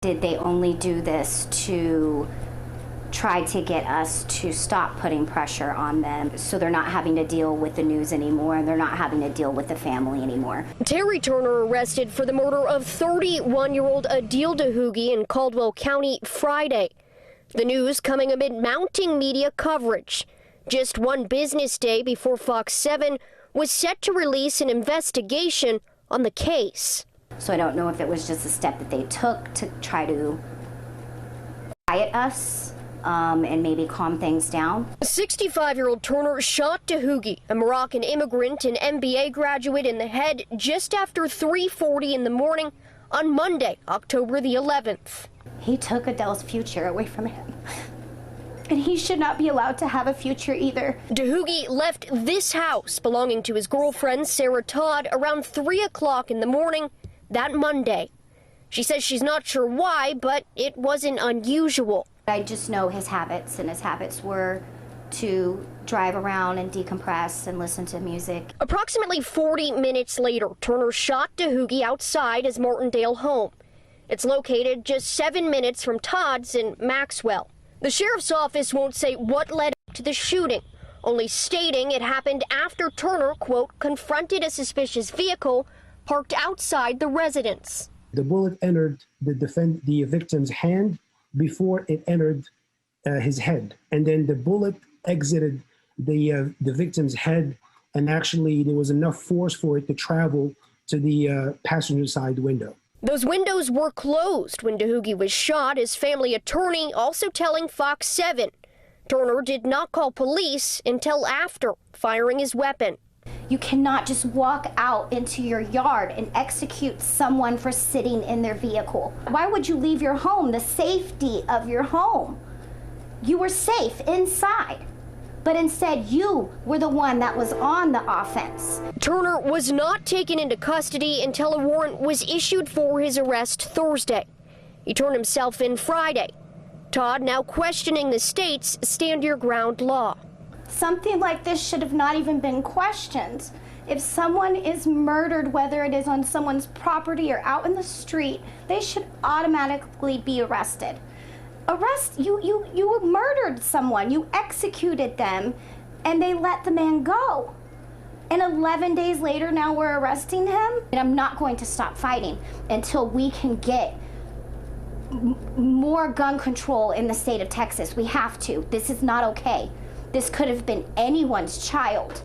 Did they only do this to try to get us to stop putting pressure on them so they're not having to deal with the news anymore and they're not having to deal with the family anymore? Terry Turner arrested for the murder of 31-year-old Adil Dahoogui in Caldwell County Friday. The news coming amid mounting media coverage. Just one business day before Fox 7 was set to release an investigation on the case. So I don't know if it was just a step that they took to try to quiet us and maybe calm things down. 65-year-old Turner shot Dahoogui, a Moroccan immigrant and MBA graduate, in the head just after 3:40 in the morning on Monday, October the 11th. He took Adele's future away from him. And he should not be allowed to have a future either. Dahoogui left this house belonging to his girlfriend, Sarah Todd, around 3 o'clock in the morning that Monday. She says she's not sure why, but it wasn't unusual. I just know his habits, and his habits were to drive around and decompress and listen to music. Approximately 40 minutes later, Turner shot Dahoogui outside his Martindale home. It's located just 7 minutes from Todd's in Maxwell. The sheriff's office won't say what led up to the shooting, only stating it happened after Turner, quote, confronted a suspicious vehicle parked outside the residence. The bullet entered the victim's hand before it entered his head. And then the bullet exited the victim's head, and actually there was enough force for it to travel to the passenger side window. Those windows were closed when Dahoogui was shot, his family attorney also telling Fox 7. Turner did not call police until after firing his weapon. You cannot just walk out into your yard and execute someone for sitting in their vehicle. Why would you leave your home, the safety of your home? You were safe inside, but instead you were the one that was on the offense. Turner was not taken into custody until a warrant was issued for his arrest Thursday. He turned himself in Friday. Todd now questioning the state's stand your ground law. Something like this should have not even been questioned. If someone is murdered, whether it is on someone's property or out in the street, they should automatically be arrested. You murdered someone, you executed them, and they let the man go. And 11 days later, now we're arresting him? And I'm not going to stop fighting until we can get more gun control in the state of Texas. We have to. This is not okay. This could have been anyone's child.